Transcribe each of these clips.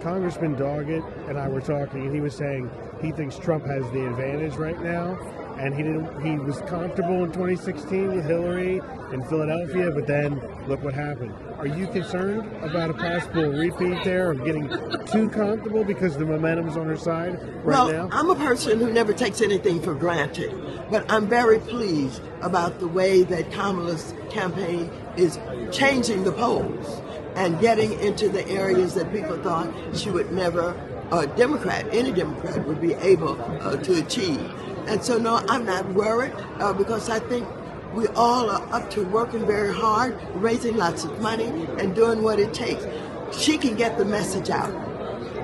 Congressman Doggett and I were talking, and he was saying he thinks Trump has the advantage right now, and he was comfortable in 2016 with Hillary in Philadelphia, but then look what happened. Are you concerned about a possible repeat there, of getting too comfortable because the momentum's on her side right now? Well, I'm a person who never takes anything for granted, but I'm very pleased about the way that Kamala's campaign is changing the polls and getting into the areas that people thought she would never, any Democrat would be able to achieve. And so, no, I'm not worried because I think we all are up to working very hard, raising lots of money, and doing what it takes. She can get the message out.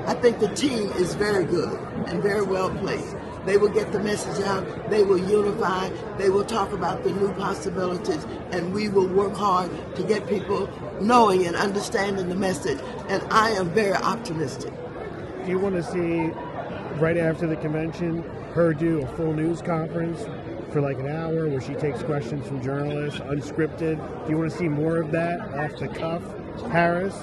I think the team is very good and very well placed. They will get the message out, they will unify, they will talk about the new possibilities, and we will work hard to get people knowing and understanding the message. And I am very optimistic. Do you want to see, right after the convention, her do a full news conference for like an hour where she takes questions from journalists, unscripted? Do you want to see more of that off the cuff, Harris,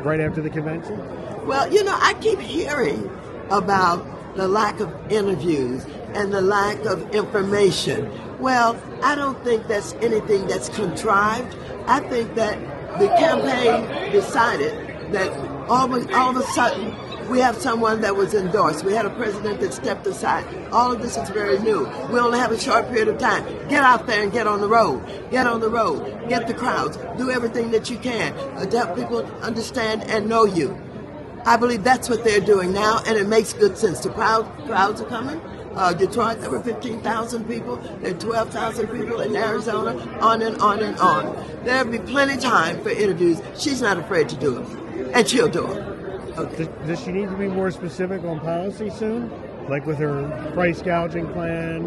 right after the convention? Well, I keep hearing about the lack of interviews and the lack of information. Well, I don't think that's anything that's contrived. I think that the campaign decided that all of a sudden we have someone that was endorsed. We had a president that stepped aside. All of this is very new. We only have a short period of time. Get out there and get on the road. Get on the road. Get the crowds. Do everything that you can to help people understand and know you. I believe that's what they're doing now, and it makes good sense. The crowds are coming. Detroit, there were 15,000 people. There are 12,000 people in Arizona, on and on and on. There'll be plenty of time for interviews. She's not afraid to do it, and she'll do it. Okay. Does she need to be more specific on policy soon? Like with her price gouging plan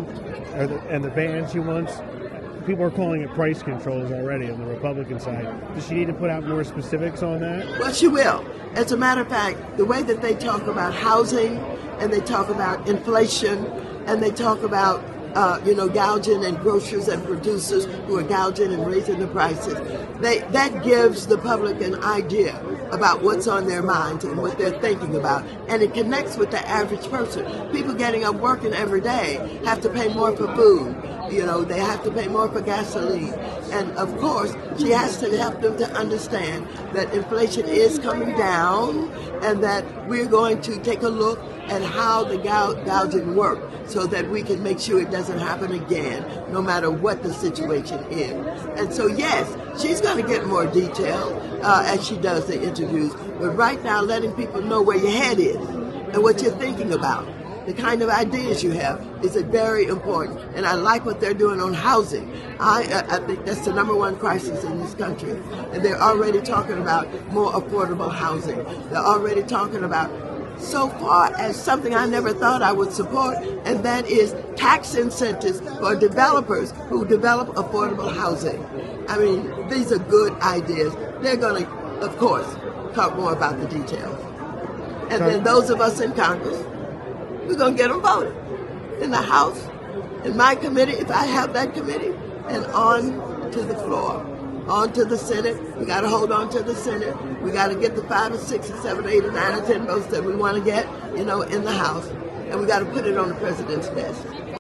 and the ban she wants? People are calling it price controls already on the Republican side. Does she need to put out more specifics on that? Well, she will. As a matter of fact, the way that they talk about housing and they talk about inflation and they talk about gouging and grocers and producers who are gouging and raising the prices, that gives the public an idea about what's on their minds and what they're thinking about. And it connects with the average person. People getting up working every day have to pay more for food. They have to pay more for gasoline. And of course, she has to help them to understand that inflation is coming down and that we're going to take a look at how the gouging works so that we can make sure it doesn't happen again, no matter what the situation is. And so, yes, she's going to get more detail as she does the interviews. But right now, letting people know where your head is and what you're thinking about, the kind of ideas you have, is very important. And I like what they're doing on housing. I think that's the number one crisis in this country. And they're already talking about more affordable housing. They're already talking about, so far as something I never thought I would support, and that is tax incentives for developers who develop affordable housing. I mean, these are good ideas. They're going to, of course, talk more about the details. And then those of us in Congress, we're going to get them voted in the House, in my committee, if I have that committee, and on to the floor, on to the Senate. We got to hold on to the Senate. We got to get the 5 or 6 or 7 or 8 or 9 or 10 votes that we want to get, in the House, and we got to put it on the president's desk.